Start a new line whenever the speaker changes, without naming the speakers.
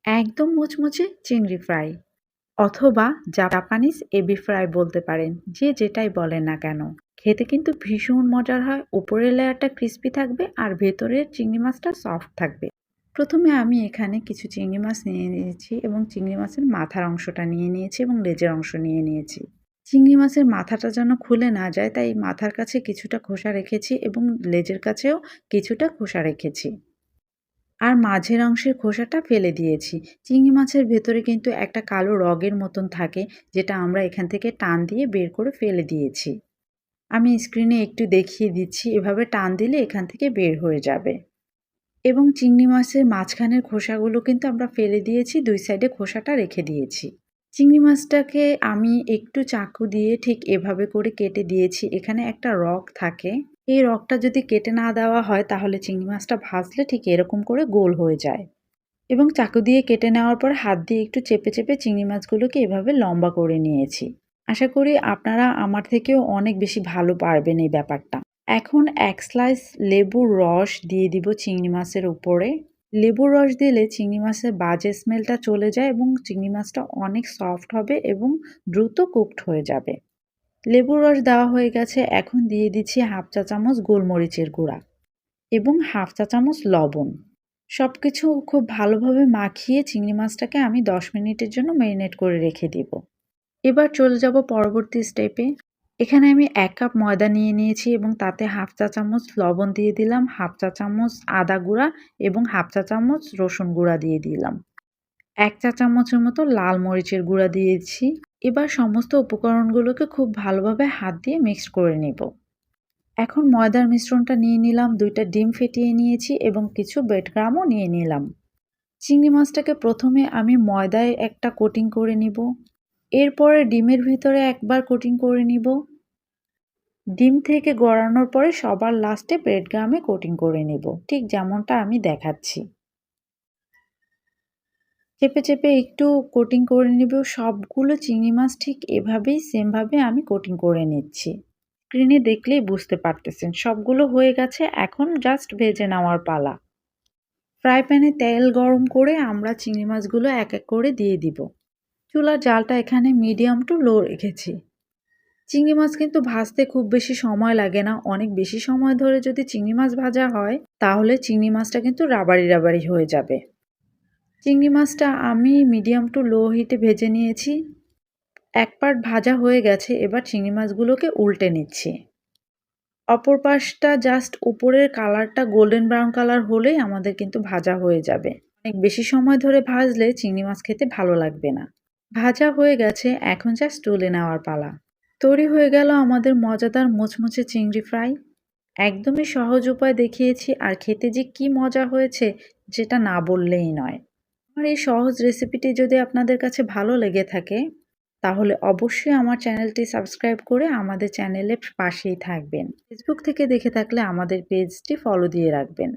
একদম মুচমুচে চিংড়ি ফ্রাই অথবা জাপানিজ এবি ফ্রাই বলতে পারেন, যে যেটাই বলেন না কেন। খেতে কিন্তু ভীষণ মজার হয়। উপরের লেয়ারটা ক্রিস্পি থাকবে আর ভেতরের চিংড়ি মাছটা সফট থাকবে। প্রথমে আমি এখানে কিছু চিংড়ি মাছ নিয়ে নিয়েছি এবং চিংড়ি মাছের মাথার অংশটা নিয়ে নিয়েছি এবং লেজের অংশ নিয়ে নিয়েছি। চিংড়ি মাছের মাথাটা যেন খুলে না যায়, তাই মাথার কাছে কিছুটা খোসা রেখেছি এবং লেজের কাছেও কিছুটা খোসা রেখেছি। আর মাঝের অংশের খোসাটা ফেলে দিয়েছি। চিংড়ি মাছের ভেতরে কিন্তু একটা কালো রগের মতন থাকে, যেটা আমরা এখান থেকে টান দিয়ে বের করে ফেলে দিয়েছি। আমি স্ক্রিনে একটু দেখিয়ে দিচ্ছি, এভাবে টান দিলে এখান থেকে বের হয়ে যাবে। এবং চিংড়ি মাছের মাঝখানের খোসাগুলো কিন্তু আমরা ফেলে দিয়েছি, ২ সাইডে খোসাটা রেখে দিয়েছি। চিংড়ি মাছটাকে আমি একটু চাকু দিয়ে ঠিক এভাবে করে কেটে দিয়েছি। এখানে একটা রগ থাকে। এই রগটা যদি কেটে না দেওয়া হয় তাহলে চিংড়ি মাছটা ভাজলে ঠিক এরকম করে গোল হয়ে যায়। এবং চাকু দিয়ে কেটে নেওয়ার পর হাত দিয়ে একটু চেপে চেপে চিংড়ি মাছগুলোকে এভাবে লম্বা করে নিয়েছি। আশা করি আপনারা আমার থেকেও অনেক বেশি ভালো পারবেন এই ব্যাপারটা। এখন ১ স্লাইস লেবুর রস দিয়ে দিব চিংড়ি মাছের উপরে। লেবুর রস দিলে চিংড়ি মাছের বাজে স্মেলটা চলে যায় এবং চিংড়ি মাছটা অনেক সফট হবে এবং দ্রুত কুকড হয়ে যাবে। লেবুর রস দেওয়া হয়ে গেছে, এখন দিয়ে দিচ্ছি 1/2 চা চামচ গোলমরিচের গুঁড়া এবং 1/2 চা চামচ লবণ। সবকিছু খুব ভালোভাবে মাখিয়ে চিংড়ি মাছটাকে আমি ১০ মিনিটের জন্য ম্যারিনেট করে রেখে দিব। এবার চলে যাব পরবর্তী স্টেপে। এখানে আমি ১ কাপ ময়দা নিয়ে নিয়েছি এবং তাতে 1/2 চা চামচ লবণ দিয়ে দিলাম, 1/2 চা চামচ আদা গুঁড়া এবং 1/2 চা চামচ রসুন গুঁড়া দিয়ে দিলাম। ১ চা চামচের মতো লাল মরিচের গুঁড়া দিয়েছি। এবার সমস্ত উপকরণগুলোকে খুব ভালোভাবে হাত দিয়ে মিক্সড করে নেব। এখন ময়দার মিশ্রণটা নিয়ে নিলাম, ২টা ডিম ফেটিয়ে নিয়েছি এবং কিছু ব্রেডক্রাম্বও নিয়ে নিলাম। চিংড়ি মাছটাকে প্রথমে আমি ময়দায় একটা কোটিং করে নিব। এরপরে ডিমের ভিতরে একবার কোটিং করে নিব। ডিম থেকে গড়ানোর পরে সবার লাস্টে ব্রেডক্রাম্বে কোটিং করে নিব, ঠিক যেমনটা আমি দেখাচ্ছি। চেপে চেপে একটু কোটিং করে নিব। সবগুলো চিংড়ি মাছ ঠিক এভাবেই সেমভাবে আমি কোটিং করে নিচ্ছি। স্ক্রিনে দেখলেই বুঝতে পারতেছেন সবগুলো হয়ে গেছে, এখন জাস্ট ভেজে নেওয়ার পালা। ফ্রাই প্যানে তেল গরম করে আমরা চিংড়ি মাছগুলো এক এক করে দিয়ে দিব। চুলার জালটা এখানে মিডিয়াম টু লো রেখেছি। চিংড়ি মাছ কিন্তু ভাজতে খুব বেশি সময় লাগে না। অনেক বেশি সময় ধরে যদি চিংড়ি মাছ ভাজা হয় তাহলে চিংড়ি মাছটা কিন্তু রাবারি রাবারি হয়ে যাবে। চিংড়ি মাছটা আমি মিডিয়াম টু লো হিটে ভেজে নিয়েছি। এক পার্ট ভাজা হয়ে গেছে, এবার চিংড়ি মাছগুলোকে উল্টে নিচ্ছি। অপর পাশটা জাস্ট উপরের কালারটা গোল্ডেন ব্রাউন কালার হলেই আমাদের কিন্তু ভাজা হয়ে যাবে। অনেক বেশি সময় ধরে ভাজলে চিংড়ি মাছ খেতে ভালো লাগবে না। ভাজা হয়ে গেছে, এখন জাস্ট তুলে নেওয়ার পালা। তৈরি হয়ে গেল আমাদের মজাদার মুচমুচে চিংড়ি ফ্রাই। একদমই সহজ উপায় দেখিয়েছি আর খেতে যে কি মজা হয়েছে যেটা না বললেই নয়। আমার এই সহজ রেসিপিটি যদি আপনাদের কাছে ভালো লেগে থাকে তাহলে অবশ্যই আমার চ্যানেলটি সাবস্ক্রাইব করে আমাদের চ্যানেলের পাশেই থাকবেন। ফেসবুক থেকে দেখে থাকলে আমাদের পেজটি ফলো দিয়ে রাখবেন।